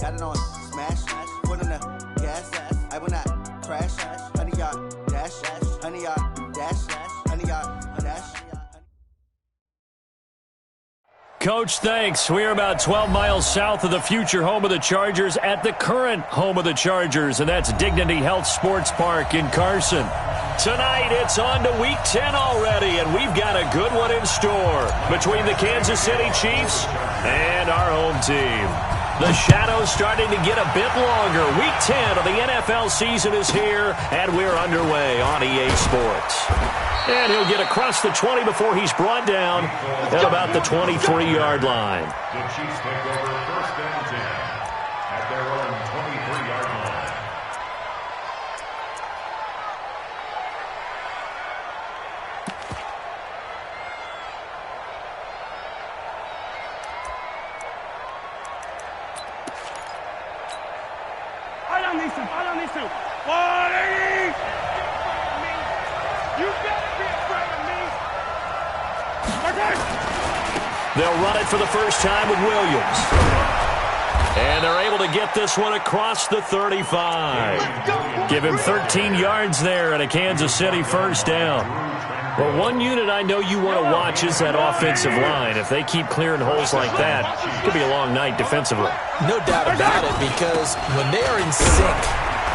got it on smash, put on the gas, I will not crash, 100-yard dash, 100-yard dash, 100-yard dash. Coach, thanks. We're about 12 miles south of the future home of the Chargers at the current home of the Chargers, and that's Dignity Health Sports Park in Carson. Tonight, it's on to Week 10 already, and we've got a good one in store between the Kansas City Chiefs and our home team. The shadow's starting to get a bit longer. Week 10 of the NFL season is here, and we're underway on EA Sports. And he'll get across the 20 before he's brought down at about the 23-yard line. The Chiefs take over first and 10 at their own 23-yard line. I don't need to. 180! You better be afraid of me! They'll run it for the first time with Williams. And they're able to get this one across the 35. Give him 13 yards there and a Kansas City first down. Well, one unit I know you want to watch is that offensive line. If they keep clearing holes like that, it could be a long night defensively. No doubt about it, because when they are in sync,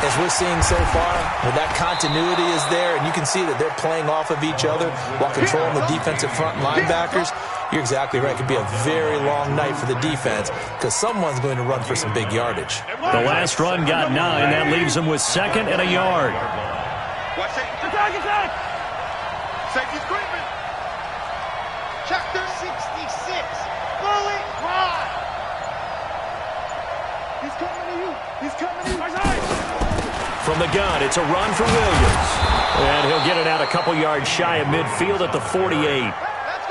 as we're seeing so far, when that continuity is there, and you can see that they're playing off of each other while controlling the defensive front linebackers, you're exactly right. It could be a very long night for the defense because someone's going to run for some big yardage. The last run got 9. That leaves them with 2nd and a yard. Watch it. Attack! Safety screaming. Chapter 66. Bullet ride. He's coming to you. From the gun, it's a run for Williams. And he'll get it out a couple yards shy of midfield at the 48.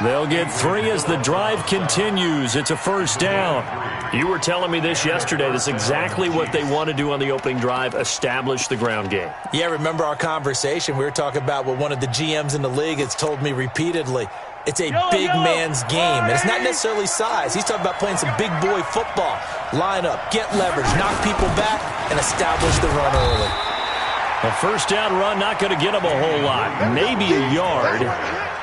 They'll get 3 as the drive continues. It's a first down. You were telling me this yesterday. This is exactly what they want to do on the opening drive, establish the ground game. Yeah, remember our conversation? We were talking about what one of the GMs in the league has told me repeatedly. It's a big man's game, and it's not necessarily size. He's talking about playing some big boy football. Line up, get leverage, knock people back, and establish the run early. A first down run, not going to get him a whole lot. Maybe a yard.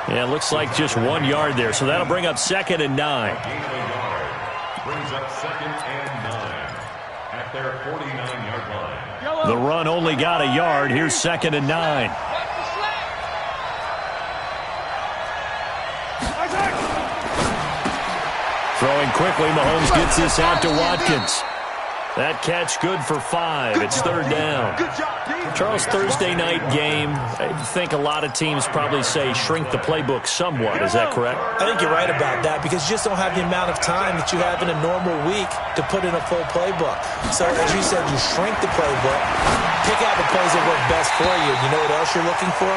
Yeah, it looks like just 1 yard there, so that'll bring up 2nd and 9. Brings up 2nd and 9 at their 49-yard line. The run only got a yard. Here's 2nd and 9. Throwing quickly, Mahomes gets this out to Watkins. That catch good for 5. It's 3rd down. Charles, Thursday night game, I think a lot of teams probably say shrink the playbook somewhat. Is that correct? I think you're right about that because you just don't have the amount of time that you have in a normal week to put in a full playbook. So, as you said, you shrink the playbook, pick out the plays that work best for you. You know what else you're looking for?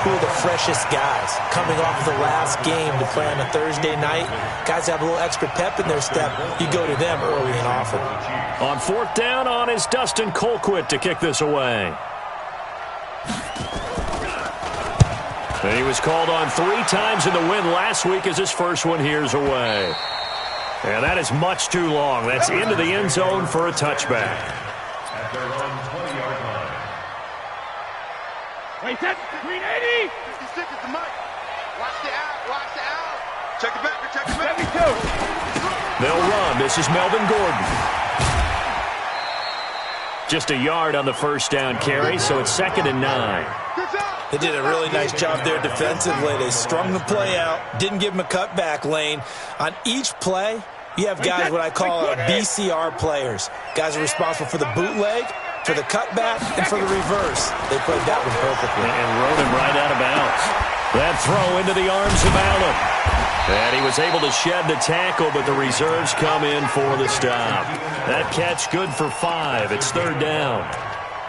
Who are the freshest guys coming off the last game to play on a Thursday night? Guys have a little extra pep in their step. You go to them early and often. On 4th down on is Dustin Colquitt to kick this away. And he was called on 3 times in the win last week as his first one here's away. And that is much too long. That's into the end zone for a touchback. At their own 20-yard line. Wait, that's 380. 56 is the mic. Watch the out. Check it back. 72. They'll run. This is Melvin Gordon. Just a yard on the first down carry, so it's 2nd and 9. They did a really nice job there defensively. They strung the play out, didn't give him a cutback lane. On each play, you have guys what I call BCR players. Guys are responsible for the bootleg, for the cutback, and for the reverse. They played that one perfectly. And rode him right out of bounds. That throw into the arms of Allen. And he was able to shed the tackle, but the reserves come in for the stop. That catch good for 5. It's 3rd down.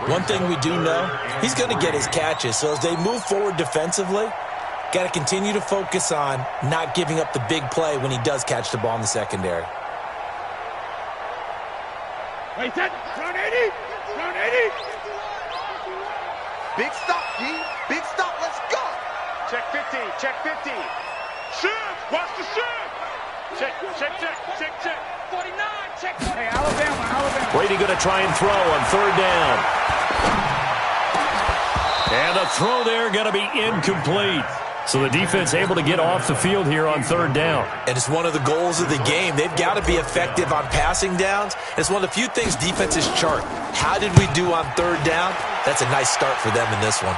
One thing we do know, he's going to get his catches. So as they move forward defensively, got to continue to focus on not giving up the big play when he does catch the ball in the secondary. Wait, that. Round 80. Big stop, G. Big stop. Let's go. Check 50. Shoot. Watch the shoot. Check. 49. Check. Hey, Alabama. Brady going to try and throw on third down. And the throw there going to be incomplete. So the defense able to get off the field here on third down. And it's one of the goals of the game. They've got to be effective on passing downs. It's one of the few things defenses chart. How did we do on third down? That's a nice start for them in this one.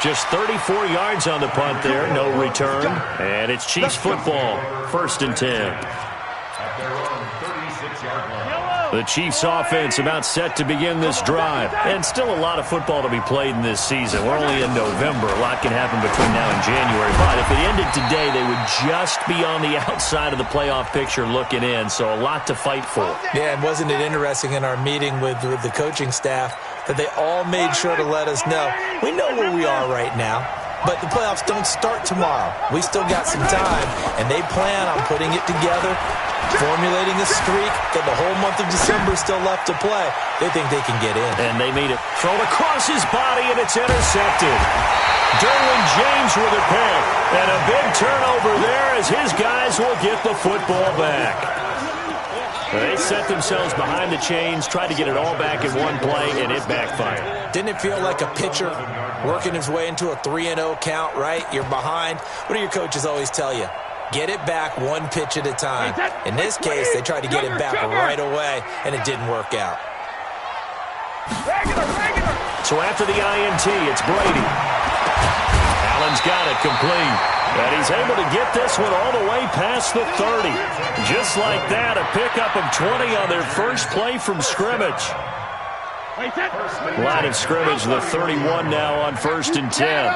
Just 34 yards on the punt there. No return. And it's Chiefs football. 1st and 10. At their own 36-yard line. The Chiefs offense about set to begin this drive. And still a lot of football to be played in this season. We're only in November. A lot can happen between now and January. But if it ended today, they would just be on the outside of the playoff picture looking in. So a lot to fight for. Yeah, and wasn't it interesting in our meeting with the coaching staff that they all made sure to let us know, we know where we are right now, but the playoffs don't start tomorrow. We still got some time, and they plan on putting it together, formulating a streak, got the whole month of December still left to play. They think they can get in. And they made it thrown across his body, and it's intercepted. Derwin James with a pick, and a big turnover there as his guys will get the football back. They set themselves behind the chains, tried to get it all back in one play, and it backfired. Didn't it feel like a pitcher working his way into a 3-0 count, right? You're behind. What do your coaches always tell you? Get it back one pitch at a time. In this case, they tried to get it back right away, and it didn't work out. So after the INT, it's Brady. Allen's got it complete. And he's able to get this one all the way past the 30. Just like that, a pickup of 20 on their first play from scrimmage. Line of scrimmage, the 31 now on 1st and 10.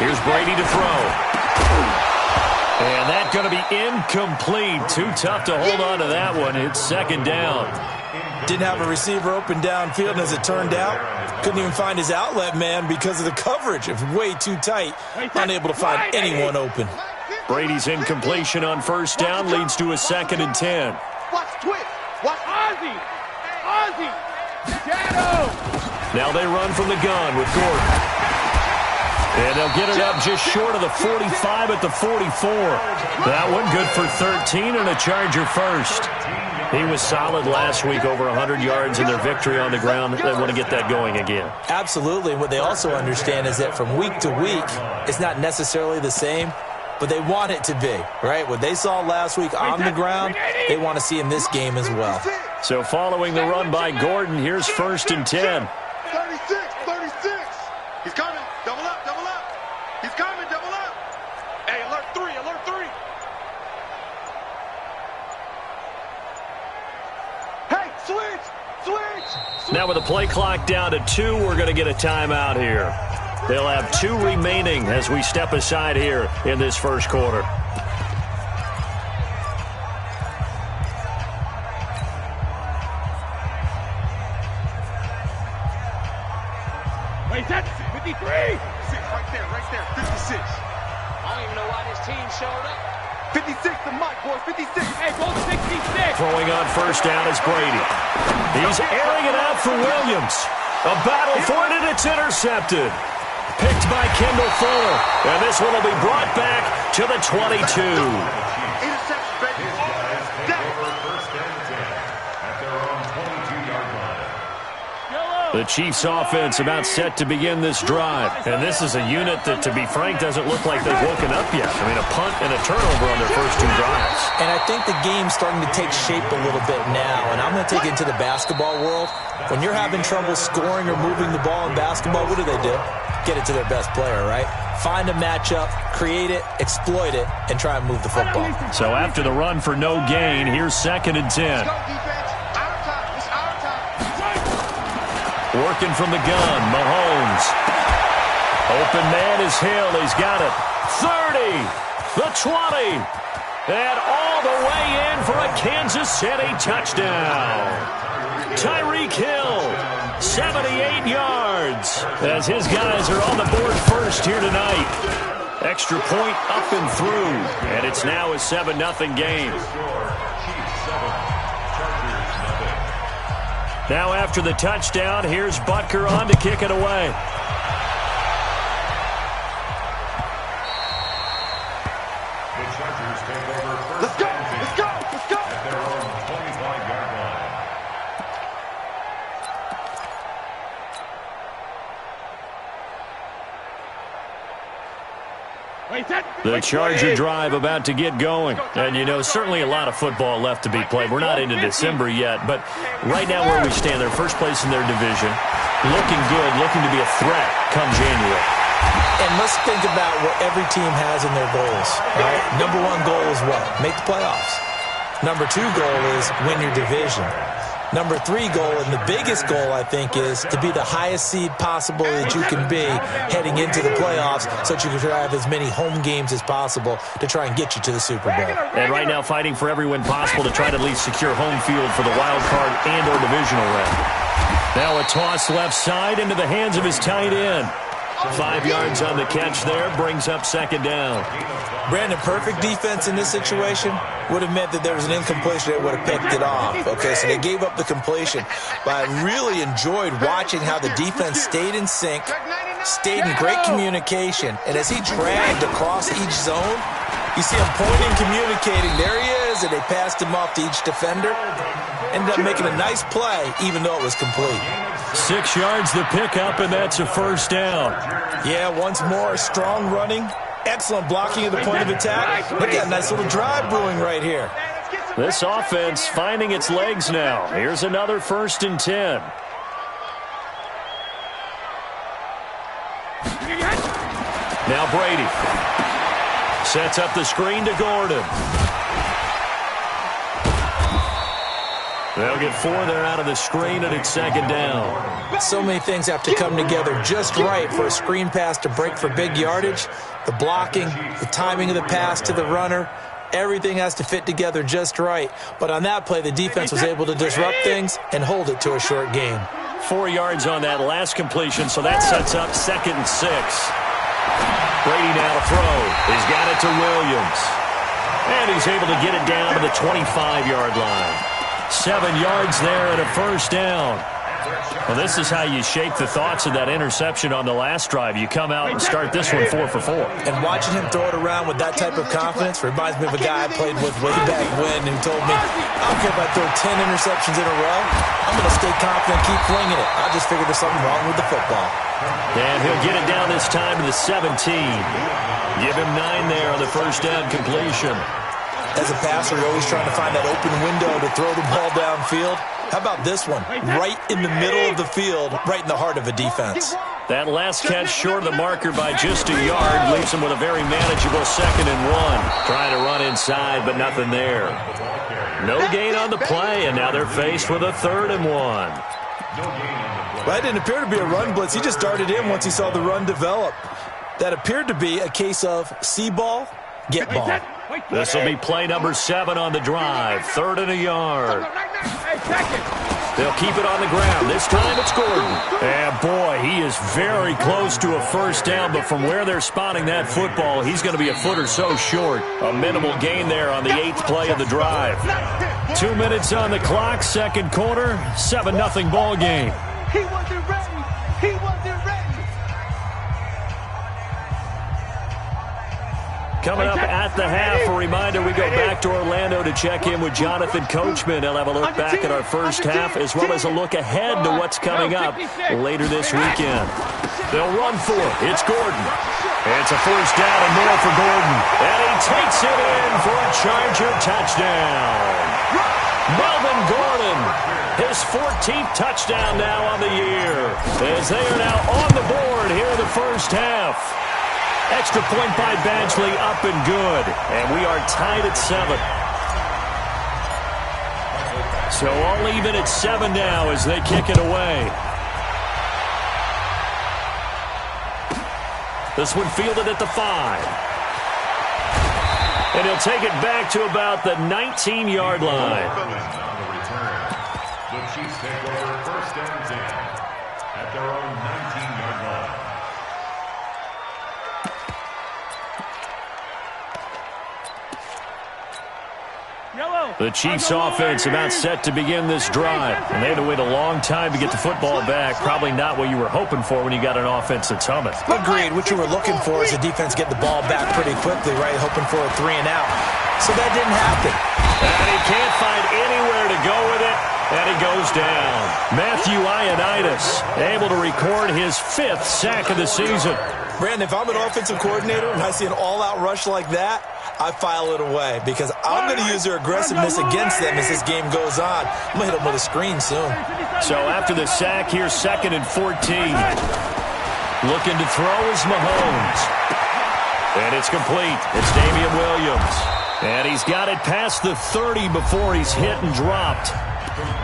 Here's Brady to throw. And that's going to be incomplete. Too tough to hold on to that one. It's 2nd down. Didn't have a receiver open downfield, and as it turned out, couldn't even find his outlet man because of the coverage. It was way too tight. Unable to find anyone open. Brady's incompletion on 1st down leads to a 2nd and 10. Watch Twitch. Watch Ozzy. Ozzy. Now they run from the gun with Gordon. And they'll get it up just short of the 45 at the 44. That one good for 13 and a Charger first. He was solid last week, over 100 yards in their victory on the ground. They want to get that going again. Absolutely. And what they also understand is that from week to week, it's not necessarily the same, but they want it to be, right? What they saw last week on the ground, they want to see in this game as well. So following the run by Gordon, here's 1st and 10. 36. He's coming. Double up. He's coming. Double up. Hey, alert 3. Hey, switch. Now with the play clock down to 2, we're going to get a timeout here. They'll have 2 remaining as we step aside here in this first quarter. Wait, that's 53. Right there. 56. I don't even know why this team showed up. 56 to Mike, boys. 56. Hey, go 66. Throwing on 1st down is Brady. He's airing it out for Williams. A battle for it, and it's intercepted. Picked by Kendall Fuller. And this one will be brought back to the 22. Interception, baby. Over 1st and 10 at their own 22-yard line. The Chiefs offense about set to begin this drive. And this is a unit that, to be frank, doesn't look like they've woken up yet. I mean, a punt and a turnover on their first 2 drives. And I think the game's starting to take shape a little bit now. And I'm going to take it to the basketball world. When you're having trouble scoring or moving the ball in basketball, what do? Get it to their best player, right? Find a matchup, create it, exploit it, and try and move the football. So after the run for no gain, here's 2nd and 10. Working from the gun, Mahomes. Open man is Hill. He's got it. 30, the 20, and all the way in for a Kansas City touchdown. Tyreek Hill, 78 yards, as his guys are on the board first here tonight. Extra point up and through, and it's now a 7-0 game. Now after the touchdown, here's Butker on to kick it away. take over first Let's go! down Let's go! Let's go! at their own 25-yard line. The Charger drive about to get going. And, you know, certainly a lot of football left to be played. We're not into December yet, but right now where we stand, they're first place in their division. Looking good, looking to be a threat come January. And let's think about what every team has in their goals. Right? Number one goal is what? Make the playoffs. Number two goal is win your division. Number three goal, and the biggest goal, I think, is to be the highest seed possible that you can be heading into the playoffs so that you can have as many home games as possible to try and get you to the Super Bowl. And right now fighting for every win possible to try to at least secure home field for the wild card and or divisional round. Now a toss left side into the hands of his tight end. 5 yards on the catch there, brings up second down. Brandon, perfect defense in this situation would have meant that there was an incompletion that would have picked it off. Okay, so they gave up the completion. But I really enjoyed watching how the defense stayed in sync, stayed in great communication, and as he dragged across each zone, you see him pointing, communicating. There he is, and they passed him off to each defender. Ended up making a nice play, even though it was complete. 6 yards the pickup, and that's a first down. Yeah, once more, strong running, excellent blocking at the point of attack. Look at that nice little drive brewing right here. This offense finding its legs now. Here's another 1st and 10. Now Brady sets up the screen to Gordon. They'll get 4 there out of the screen, and it's second down. So many things have to come together just right for a screen pass to break for big yardage. The blocking, the timing of the pass to the runner, everything has to fit together just right. But on that play, the defense was able to disrupt things and hold it to a short game. 4 yards on that last completion, so that sets up 2nd and 6. Brady now to throw. He's got it to Williams. And he's able to get it down to the 25-yard line. 7 yards there and a first down. Well, this is how you shake the thoughts of that interception on the last drive. You come out and start this one 4 for 4. And watching him throw it around with that type of confidence reminds me of a guy I played with way back when who told me, I don't care if I throw 10 interceptions in a row. I'm going to stay confident, keep flinging it. I just figured there's something wrong with the football. And he'll get it down this time to the 17. Give him 9 there on the first down completion. As a passer, you're always trying to find that open window to throw the ball downfield. How about this one? Right in the middle of the field, right in the heart of a defense. That last catch short of the marker by just a yard leaves him with a very manageable 2nd and 1. Trying to run inside, but nothing there. No gain on the play, and now they're faced with a 3rd and 1. That didn't appear to be a run blitz. He just darted in once he saw the run develop. That appeared to be a case of see ball, get ball. This will be play number 7 on the drive. 3rd and a yard. They'll keep it on the ground. This time it's Gordon. And boy, he is very close to a first down, but from where they're spotting that football, he's going to be a foot or so short. A minimal gain there on the 8th play of the drive. 2 minutes on the clock, 2nd quarter, 7-0 ball game. He wasn't ready. He wasn't ready. Coming up at the half, a reminder, we go back to Orlando to check in with Jonathan Coachman. He'll have a look back at our first half as well as a look ahead to what's coming up later this weekend. They'll run for it. It's Gordon. It's a first down and more for Gordon. And he takes it in for a Charger touchdown. Melvin Gordon, his 14th touchdown now on the year, as they are now on the board here in the first half. Extra point by Badgley, up and good. And we are tied at 7. So all even at 7 now as they kick it away. This one fielded at the 5. And he'll take it back to about the 19-yard line. On the return, the Chiefs take over 1st and 10 at their own 19-yard line. The Chiefs offense about set to begin this drive. And they had to wait a long time to get the football back. Probably not what you were hoping for when you got an offense that's humming. Agreed. What you were looking for is the defense get the ball back pretty quickly, right? Hoping for a 3 and out. so that didn't happen. And he can't find anywhere to go with it, and he goes down. Matthew Ioannidis able to record his 5th sack of the season. Brandon, if I'm an offensive coordinator and I see an all-out rush like that, I file it away because I'm going to use their aggressiveness against them as this game goes on. I'm going to hit them with a screen soon. So after the sack, here's 2nd and 14. Looking to throw is Mahomes. And it's complete. It's Damian Williams. And he's got it past the 30 before he's hit and dropped.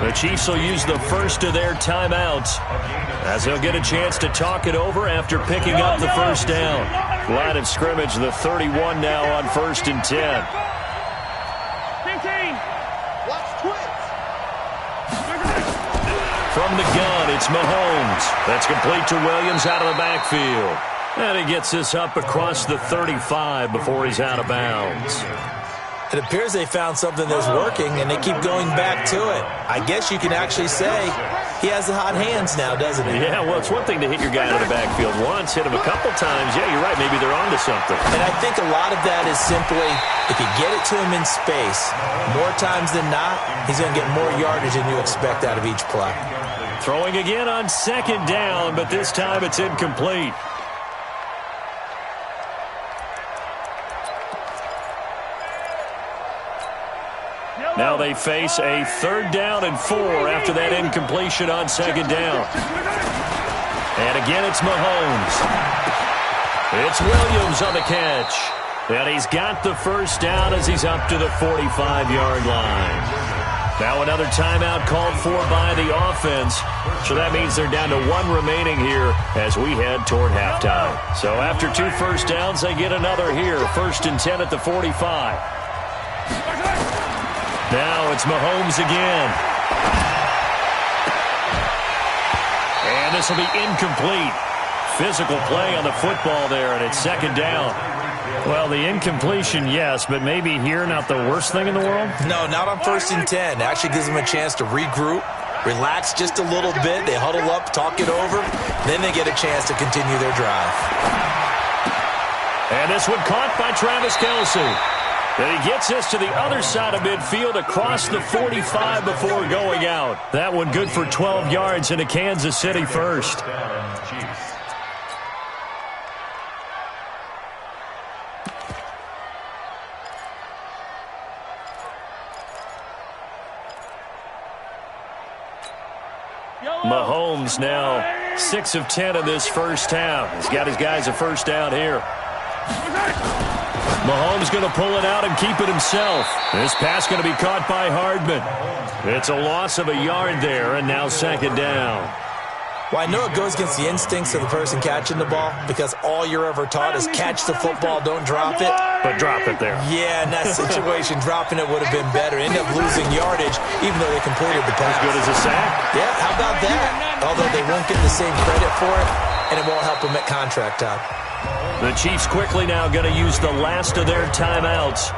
The Chiefs will use the first of their timeouts as they'll get a chance to talk it over after picking up the first down. Line of scrimmage, the 31 now on 1st and 10. From the gun, it's Mahomes. That's complete to Williams out of the backfield. And he gets this up across the 35 before he's out of bounds. It appears they found something that's working, and they keep going back to it. I guess you can actually say he has the hot hands now, doesn't he? Yeah, well, it's one thing to hit your guy out of the backfield once, hit him a couple times. Yeah, you're right. Maybe they're on to something. And I think a lot of that is simply if you get it to him in space, more times than not, he's going to get more yardage than you expect out of each play. Throwing again on 2nd down, but this time it's incomplete. Now they face a 3rd down and 4 after that incompletion on 2nd down. And again, it's Mahomes. It's Williams on the catch. And he's got the first down as he's up to the 45-yard line. Now another timeout called for by the offense. So that means they're down to 1 remaining here as we head toward halftime. So after 2 first downs, they get another here. 1st and 10 at the 45. Now it's Mahomes again. And this will be incomplete. Physical play on the football there, and it's 2nd down. Well, the incompletion, yes, but maybe here not the worst thing in the world? No, not on 1st and 10. It actually gives them a chance to regroup, relax just a little bit. They huddle up, talk it over. Then they get a chance to continue their drive. And this one caught by Travis Kelce. And he gets this to the other side of midfield across the 45 before going out. That one good for 12 yards into Kansas City first. Mahomes now 6 of 10 in this first half. He's got his guys a first down here. Mahomes going to pull it out and keep it himself. This pass going to be caught by Hardman. It's a loss of a yard there, and now 2nd down. Well, I know it goes against the instincts of the person catching the ball because all you're ever taught is catch the football, don't drop it. But drop it there. Yeah, in that situation, dropping it would have been better. End up losing yardage, even though they completed the pass. As good as a sack. Yeah, how about that? Although they won't get the same credit for it, and it won't help them at contract time. The Chiefs quickly now going to use the last of their timeouts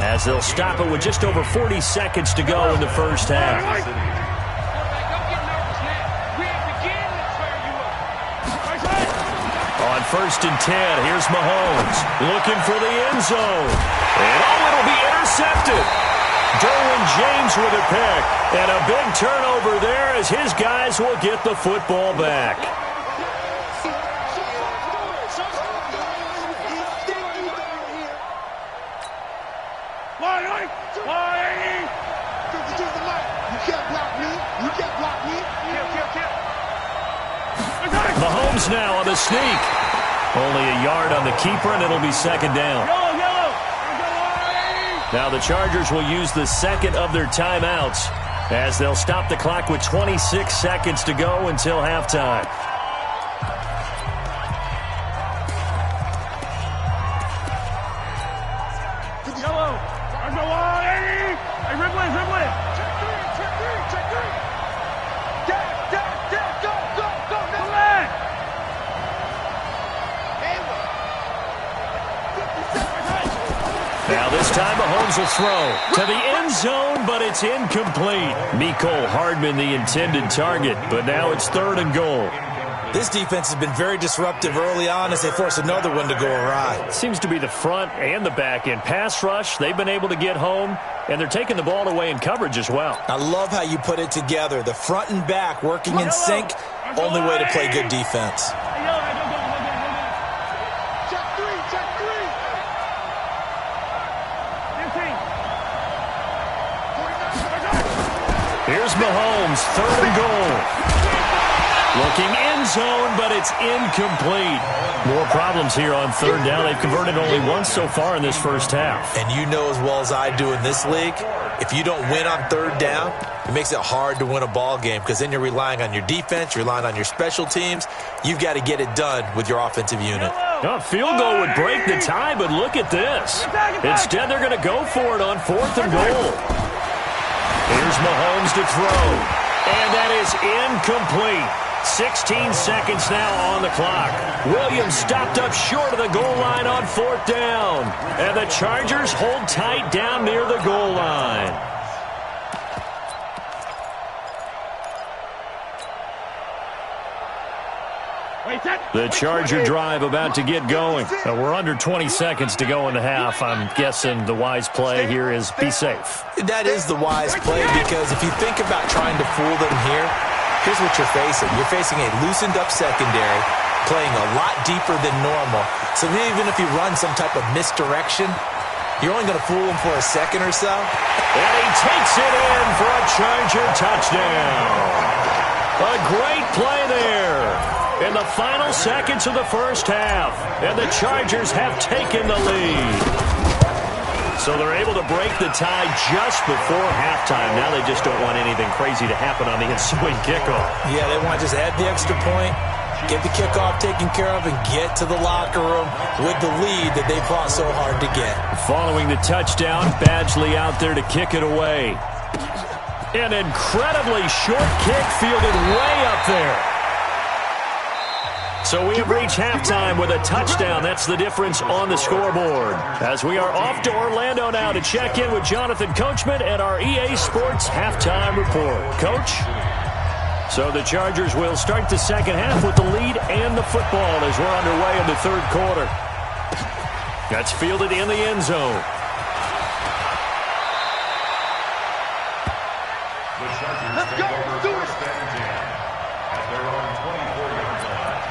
as they'll stop it with just over 40 seconds to go in the first half. On 1st and 10, here's Mahomes looking for the end zone. And it'll be intercepted. Derwin James with a pick. And a big turnover there as his guys will get the football back. Mahomes now on the sneak. Only a yard on the keeper, and it'll be 2nd down. Now the Chargers will use the 2nd of their timeouts as they'll stop the clock with 26 seconds to go until halftime. Now this time Mahomes will throw to the end zone, but it's incomplete. Mecole Hardman the intended target, but now it's 3rd and goal. This defense has been very disruptive early on as they force another one to go awry. Seems to be the front and the back end. Pass rush, they've been able to get home, and they're taking the ball away in coverage as well. I love how you put it together. The front and back working in sync, only way to play good defense. Check three, check three. Here's Mahomes, 3rd and goal. Looking end zone, but it's incomplete. More problems here on 3rd down. They've converted only once so far in this first half. And you know as well as I do in this league, if you don't win on 3rd down, it makes it hard to win a ball game because then you're relying on your defense, you're relying on your special teams. You've got to get it done with your offensive unit. A field goal would break the tie, but look at this. Instead, they're going to go for it on 4th and goal. Here's Mahomes to throw, and that is incomplete. 16 seconds now on the clock. Williams stopped up short of the goal line on 4th down. And the Chargers hold tight down near the goal line. The Charger drive about to get going. We're under 20 seconds to go in the half. I'm guessing the wise play here is be safe. That is the wise play because if you think about trying to fool them here, here's what you're facing. You're facing a loosened up secondary, playing a lot deeper than normal. So even if you run some type of misdirection, you're only going to fool them for a second or so. And he takes it in for a Charger touchdown. A great play there in the final seconds of the first half. And the Chargers have taken the lead. So they're able to break the tie just before halftime. Now they just don't want anything crazy to happen on the ensuing kickoff. Yeah, they want to just add the extra point, get the kickoff taken care of, and get to the locker room with the lead that they fought so hard to get. Following the touchdown, Badgley out there to kick it away. An incredibly short kick fielded way up there. So we have reached halftime with a touchdown. That's the difference on the scoreboard. As we are off to Orlando now to check in with Jonathan Coachman and our EA Sports Halftime Report. Coach? So the Chargers will start the second half with the lead and the football as we're underway in the 3rd quarter. That's fielded in the end zone. The Chargers take over 1st and 10 at their own 24-yard line.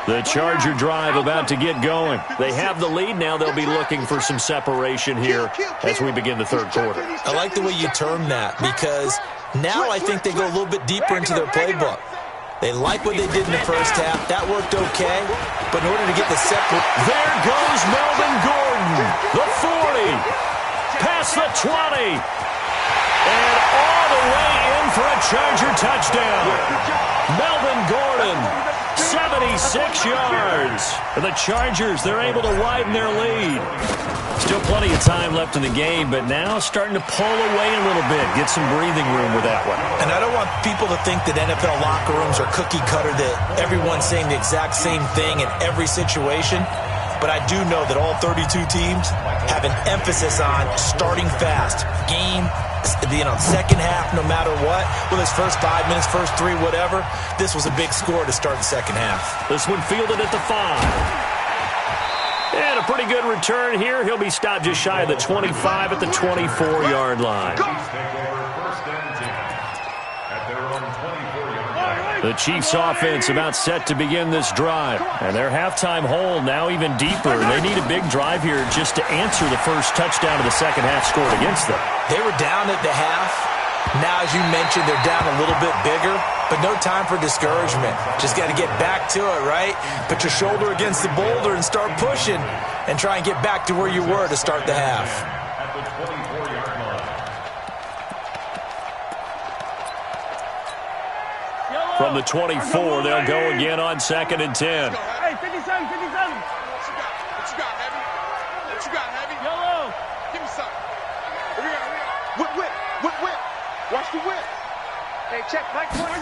The Charger drive about to get going. They have the lead now. They'll be looking for some separation here as we begin the 3rd quarter. I like the way you term that because now I think they go a little bit deeper into their playbook. They like what they did in the first half. That worked okay. But in order to get the separate... There goes Melvin Gordon. The 40. Past the 20. And all the way in for a Charger touchdown. Melvin Gordon, 76 yards. The Chargers, they're able to widen their lead. Still plenty of time left in the game, but now starting to pull away a little bit. Get some breathing room with that one. And I don't want people to think that NFL locker rooms are cookie cutter, that everyone's saying the exact same thing in every situation. But I do know that all 32 teams have an emphasis on starting fast. Game, second half, no matter what. Whether it's first 5 minutes, first 3, whatever. This was a big score to start the second half. This one fielded at the 5. And a pretty good return here. He'll be stopped just shy of the 25 at the 24-yard line. The Chiefs offense about set to begin this drive. And their halftime hole now even deeper. They need a big drive here just to answer the first touchdown of the second half scored against them. They were down at the half. Now, as you mentioned, they're down a little bit bigger, but no time for discouragement. Just got to get back to it, right? Put your shoulder against the boulder and start pushing and try and get back to where you were to start the half. At the 24-yard line. From the 24, they'll go again on 2nd and 10. Hey, 57, 57. What you got, Heavy? What you got, Heavy? Yellow. Give me something. Here we go. Whip. Watch the whip. Hey, check back corner.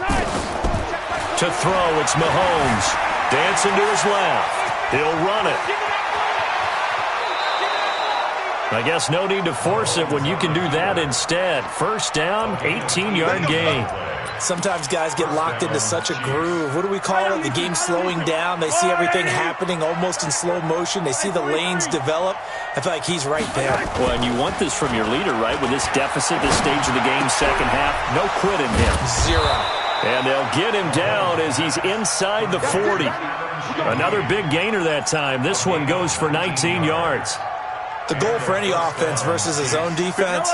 To throw, it's Mahomes. Dancing to his left. He'll run it. I guess no need to force it when you can do that instead. First down, 18-yard gain. Sometimes guys get locked into such a groove. What do we call it? The game slowing down. They see everything happening almost in slow motion. They see the lanes develop. I feel like he's right there. Well, and you want this from your leader, right? With this deficit, this stage of the game, second half, no quit in him. Zero. And they'll get him down as he's inside the 40. Another big gainer that time. This one goes for 19 yards. The goal for any offense versus his own defense,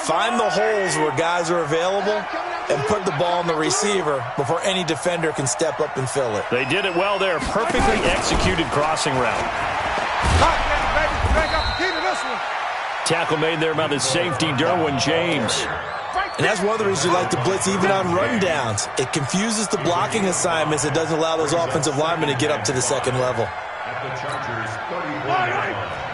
find the holes where guys are available and put the ball on the receiver before any defender can step up and fill it. They did it well there. Perfectly executed crossing route. Tackle made there by the safety, Derwin James. And that's one of the reasons you like to blitz even on rundowns. It confuses the blocking assignments. It doesn't allow those offensive linemen to get up to the second level. At the Chargers, 34 yards.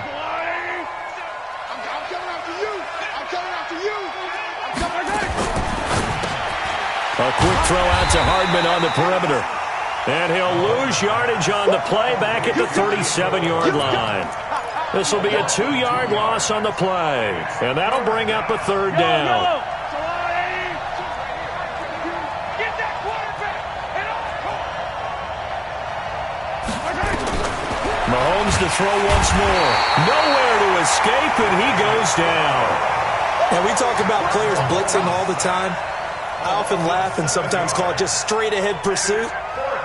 A quick throw out to Hardman on the perimeter. And he'll lose yardage on the play back at the 37-yard line. This will be a 2-yard loss on the play. And that'll bring up a third down. Mahomes to throw once more. Nowhere to escape, and he goes down. And we talk about players blitzing all the time. I often laugh and sometimes call it just straight-ahead pursuit.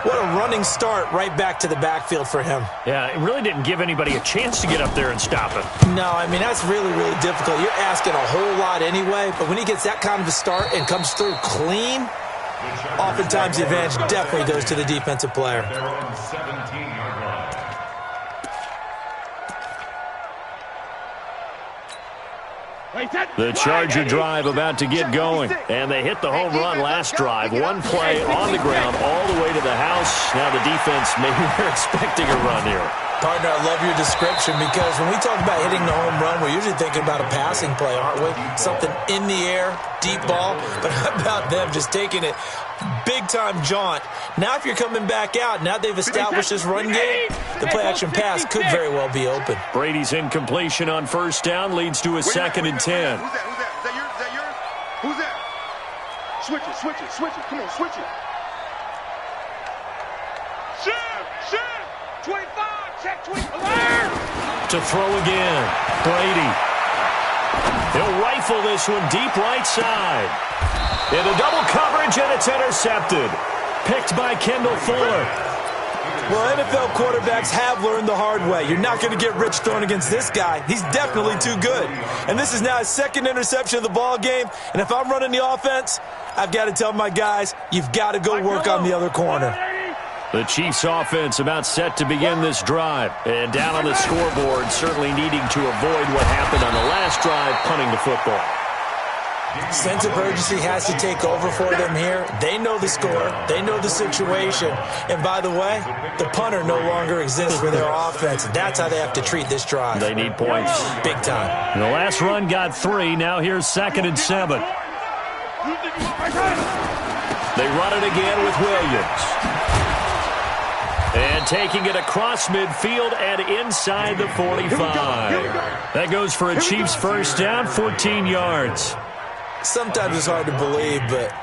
What a running start right back to the backfield for him. Yeah, it really didn't give anybody a chance to get up there and stop him. No, I mean, that's really, really difficult. You're asking a whole lot anyway, but when he gets that kind of a start and comes through clean, oftentimes the advantage definitely goes to the defensive player. Their own 17-yard line. The Charger drive about to get going. And they hit the home run last drive. One play on the ground all the way to the house. Now the defense, maybe they're expecting a run here. Partner, I love your description because when we talk about hitting the home run, we're usually thinking about a passing play, aren't we? Something in the air, deep ball. But how about them just taking it big-time jaunt? Now if you're coming back out, now they've established this run game, the play-action pass could very well be open. Brady's incompletion on first down leads to a 2nd and 10. Who's that? Is that yours? Is that yours? Who's that? Switch it, switch it, switch it. Come on, switch it. Shit! 25, check 20. Alert! To throw again. Brady. He'll rifle this one deep right side. Into double coverage, and it's intercepted. Picked by Kendall Fuller. Well, NFL quarterbacks have learned the hard way. You're not going to get rich throwing against this guy. He's definitely too good. And this is now his 2nd interception of the ball game. And if I'm running the offense, I've got to tell my guys, you've got to go work on the other corner. The Chiefs offense about set to begin this drive. And down on the scoreboard, certainly needing to avoid what happened on the last drive, punting the football. Sense of urgency has to take over for them here. They know the score. They know the situation. And by the way, the punter no longer exists for their offense. That's how they have to treat this drive. They need points. Big time. And the last run got 3. Now here's 2nd and 7. They run it again with Williams. And taking it across midfield and inside the 45. That goes for a Chiefs first down, 14 yards. Sometimes it's hard to believe, but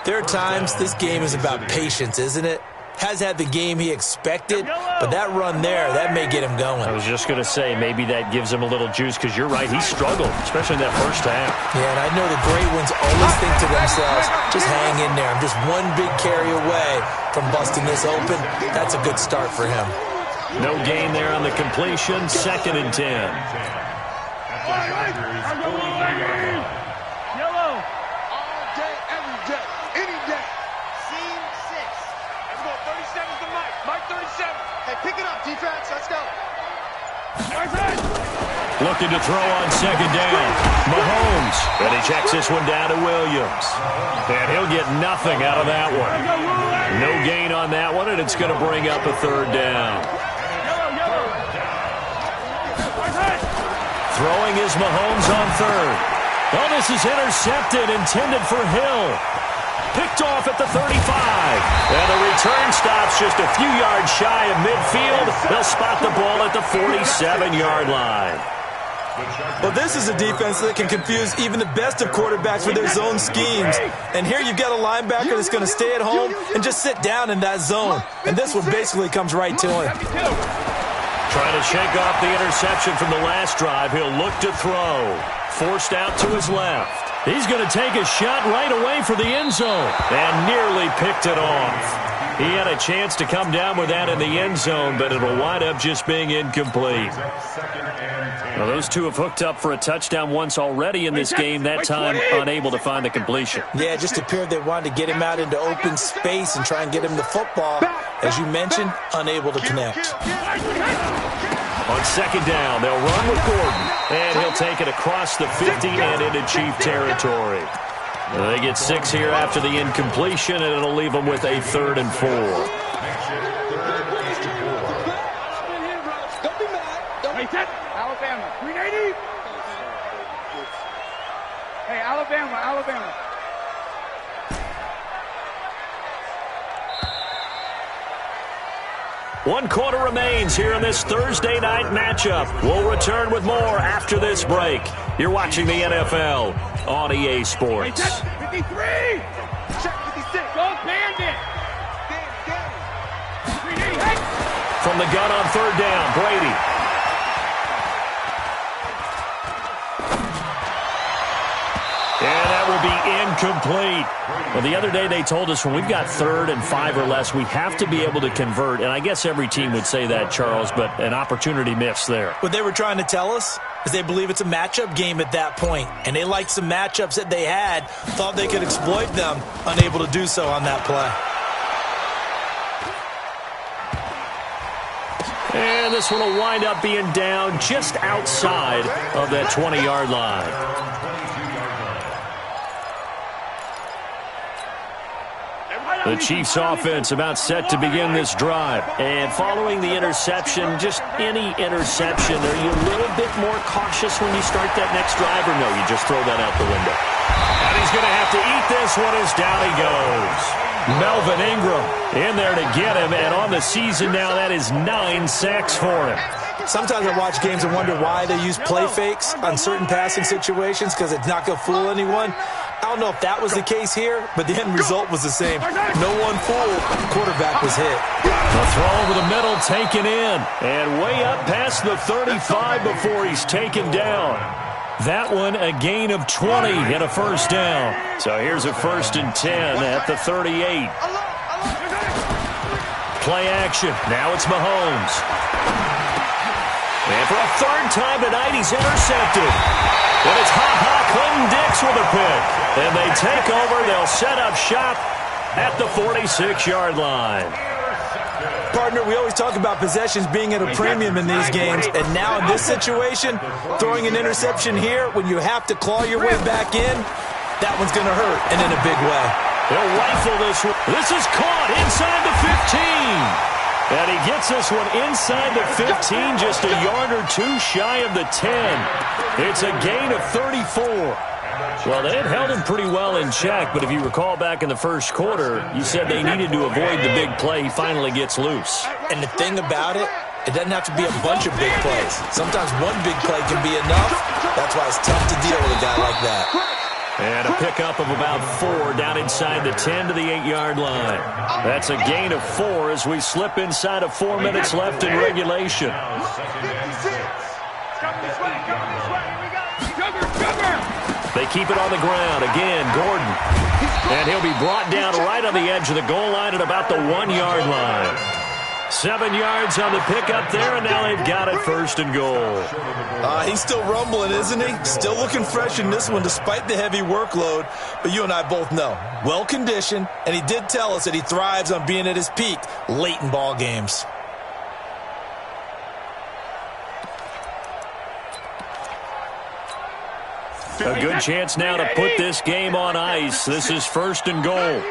there are times this game is about patience, isn't it? Has had the game he expected, but that run there, that may get him going. I was just going to say, maybe that gives him a little juice, because you're right, he struggled, especially in that first half. Yeah, and I know the great ones always think to themselves, just hang in there. I'm just one big carry away from busting this open. That's a good start for him. No gain there on the completion, 2nd and 10. Yellow. All day, every day, any day. Scene 6. Let's go. 37's the Mike. Mike 37. Hey, pick it up, defense. Let's go. Looking to throw on 2nd down. Mahomes. And he checks this one down to Williams. And he'll get nothing out of that one. No gain on that one, and it's going to bring up a 3rd down. Throwing is Mahomes on 3rd. Oh, this is intercepted, intended for Hill. Picked off at the 35. And the return stops just a few yards shy of midfield. They'll spot the ball at the 47-yard line. Well, this is a defense that can confuse even the best of quarterbacks with their zone schemes. And here you've got a linebacker that's going to stay at home and just sit down in that zone. And this one basically comes right to him. Trying to shake off the interception from the last drive. He'll look to throw. Forced out to his left. He's going to take a shot right away for the end zone. And nearly picked it off. He had a chance to come down with that in the end zone, but it'll wind up just being incomplete. Now, those two have hooked up for a touchdown once already in this game, that time unable to find the completion. Yeah, it just appeared they wanted to get him out into open space and try and get him the football. As you mentioned, unable to connect. On second down, they'll run with Gordon, and he'll take it across the 50 and into Chief territory. They get 6 here after the incompletion, and it'll leave them with a 3rd and 4. Alabama, 380. Hey, Alabama. One quarter remains here in this Thursday night matchup. We'll return with more after this break. You're watching the NFL on EA Sports. 53. Check 56. Go Bandit. From the gun on 3rd down, Brady. And that will be incomplete. Well, the other day they told us when we've got 3rd and 5 or less, we have to be able to convert. And I guess every team would say that, Charles, but an opportunity missed there. What they were trying to tell us is they believe it's a matchup game at that point. And they liked some matchups that they had, thought they could exploit them, unable to do so on that play. And this one will wind up being down just outside of that 20-yard line. The Chiefs offense about set to begin this drive. And following the interception, just any interception, are you a little bit more cautious when you start that next drive, or no, you just throw that out the window? And he's going to have to eat this one as down he goes. Melvin Ingram in there to get him, and on the season now, that is 9 sacks for him. Sometimes I watch games and wonder why they use play fakes on certain passing situations, because it's not going to fool anyone. I don't know if that was the case here, but the end result was the same. No one fooled. The quarterback was hit. The throw over the middle taken in, and way up past the 35 before he's taken down. That one a gain of 20 and a first down. So here's a 1st and 10 at the 38. Play action. Now it's Mahomes. And for a 3rd time tonight, he's intercepted. But it's Clinton-Dix with a pick. And they take over. They'll set up shop at the 46-yard line. Partner, we always talk about possessions being at a premium in these games. And now in this situation, throwing an interception here when you have to claw your way back in, that one's going to hurt, and in a big way. They'll rifle this one. This is caught inside the 15. And he gets this one inside the 15, just a yard or two shy of the 10. It's a gain of 34. Well, they had held him pretty well in check, but if you recall back in the first quarter, you said they needed to avoid the big play. He finally gets loose. And the thing about it, it doesn't have to be a bunch of big plays. Sometimes one big play can be enough. That's why it's tough to deal with a guy like that. And a pickup of about 4 down inside the 10 to the 8-yard line. That's a gain of 4 as we slip inside of 4 minutes left in regulation. They keep it on the ground. Again, Gordon. And he'll be brought down right on the edge of the goal line at about the 1-yard line. 7 yards on the pickup there, and now they've got it 1st and goal. He's still rumbling, isn't he? Still looking fresh in this one despite the heavy workload. But you and I both know, well-conditioned, and he did tell us that he thrives on being at his peak late in ball games. A good chance now to put this game on ice. This is 1st and goal.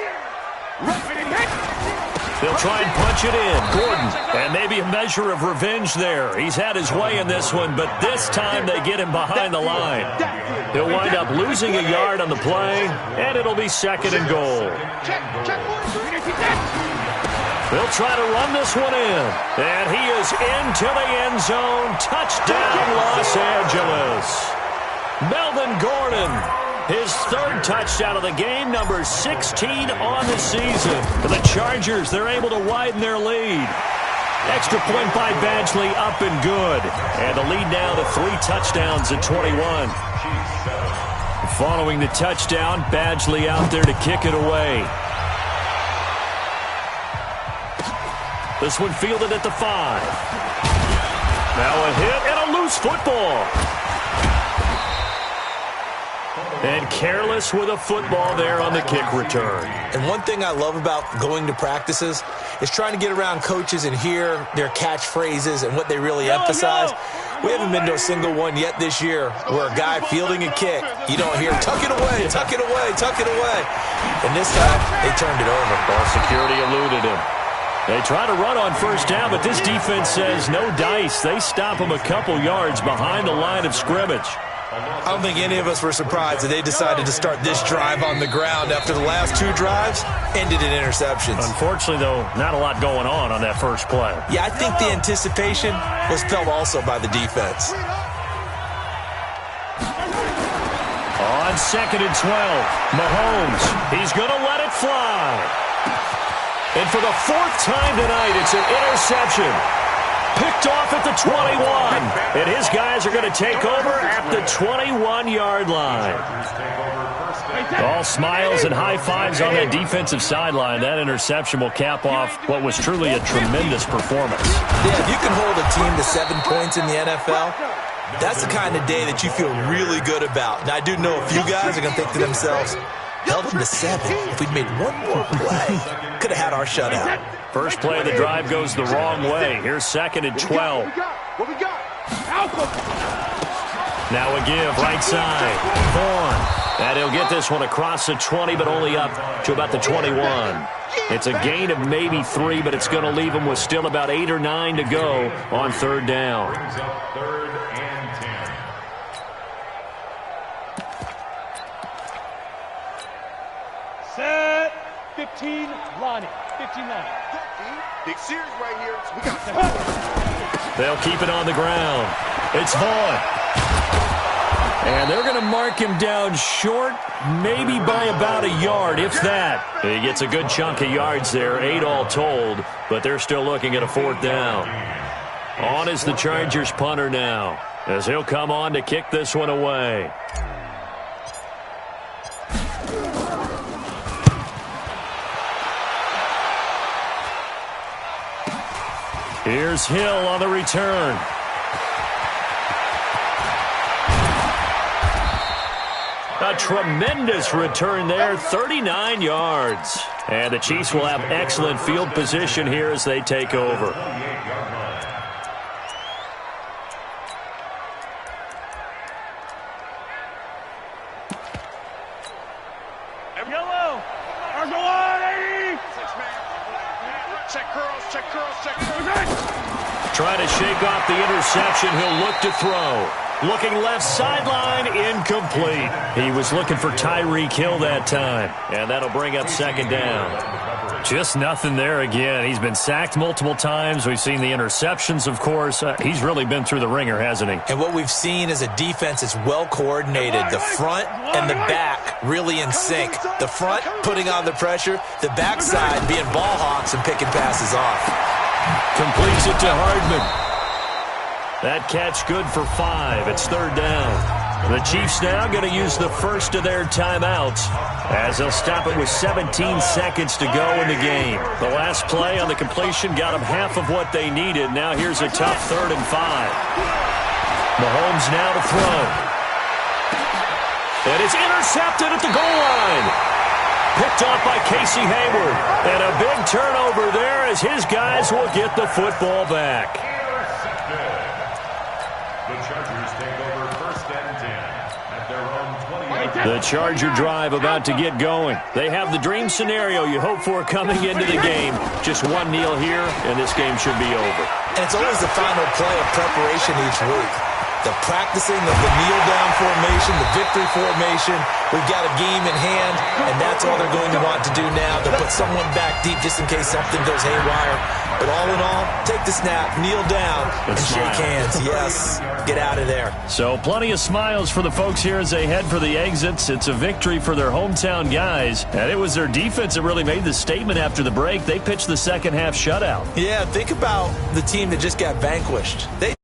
They'll try and punch it in. Gordon, and maybe a measure of revenge there. He's had his way in this one, but this time they get him behind the line. He'll wind up losing a yard on the play, and it'll be 2nd and goal. They'll try to run this one in. And he is into the end zone. Touchdown, Los Angeles. Melvin Gordon, his third touchdown of the game, number 16 on the season. For the Chargers, they're able to widen their lead. Extra point by Badgley, up and good. And the lead now to 3 touchdowns at 21. Following the touchdown, Badgley out there to kick it away. This one fielded at the 5. Now a hit and a loose football. And careless with a football there on the kick return. And one thing I love about going to practices is trying to get around coaches and hear their catchphrases and what they really emphasize. We haven't been to a single one yet this year where a guy fielding a kick, you don't hear, tuck it away, tuck it away, tuck it away. And this time, they turned it over. Ball security eluded him. They try to run on first down, but this defense says no dice. They stop him a couple yards behind the line of scrimmage. I don't think any of us were surprised that they decided to start this drive on the ground after the last 2 drives ended in interceptions. Unfortunately, though, not a lot going on that first play. Yeah, I think the anticipation was felt also by the defense. On 2nd and 12, Mahomes, he's going to let it fly. And for the 4th time tonight, it's an interception. Picked off at the 21. And his guys are going to take over at the 21-yard line. All smiles and high fives on that defensive sideline. That interception will cap off what was truly a tremendous performance. Yeah, if you can hold a team to 7 points in the NFL, that's the kind of day that you feel really good about. Now, I do know a few guys are going to think to themselves, held them to 7. If we'd made one more play, could have had our shutout. First play of the drive goes the wrong way. Here's 2nd and 12. What we got? Now a give, right side. Vaughn. And he'll get this one across the 20, but only up to about the 21. It's a gain of maybe 3, but it's going to leave him with still about 8 or 9 to go on 3rd down. Brings up 3rd and 10. Set. 15, Lonnie. 15, Lonnie. Big series right here. We got They'll keep it on the ground. It's Vaughn. And they're going to mark him down short, maybe by about a yard, if that. He gets a good chunk of yards there, 8 all told, but they're still looking at a 4th down. On is the Chargers punter now, as he'll come on to kick this one away. Here's Hill on the return. A tremendous return there, 39 yards. And the Chiefs will have excellent field position here as they take over. Yellow. Argo on, 80. check curls, check curls, check curls. Trying to shake off the interception. He'll look to throw. Looking left sideline, incomplete. He was looking for Tyreek Hill that time. And that'll bring up 2nd down. Just nothing there again. He's been sacked multiple times. We've seen the interceptions, of course. He's really been through the ringer, hasn't he? And what we've seen is a defense that's well coordinated. The front and the back really in sync. The front putting on the pressure. The backside being ball hawks and picking passes off. Completes it to Hardman. That catch good for 5. It's 3rd down. The Chiefs now going to use the first of their timeouts as they'll stop it with 17 seconds to go in the game. The last play on the completion got them half of what they needed. Now here's a tough 3rd and 5. Mahomes now to throw. And it's intercepted at the goal line. Picked off by Casey Hayward. And a big turnover there as his guys will get the football back. The Charger drive about to get going. They have the dream scenario you hope for coming into the game. Just one kneel here, and this game should be over. And it's always the final play of preparation each week. the practicing of the kneel-down formation, the victory formation. We've got a game in hand, and that's all they're going to want to do now. They'll put someone back deep just in case something goes haywire. But all in all, take the snap, kneel down, and shake hands. Yes, get out of there. So plenty of smiles for the folks here as they head for the exits. It's a victory for their hometown guys, and it was their defense that really made the statement after the break. They pitched the second half shutout. Yeah, think about the team that just got vanquished. They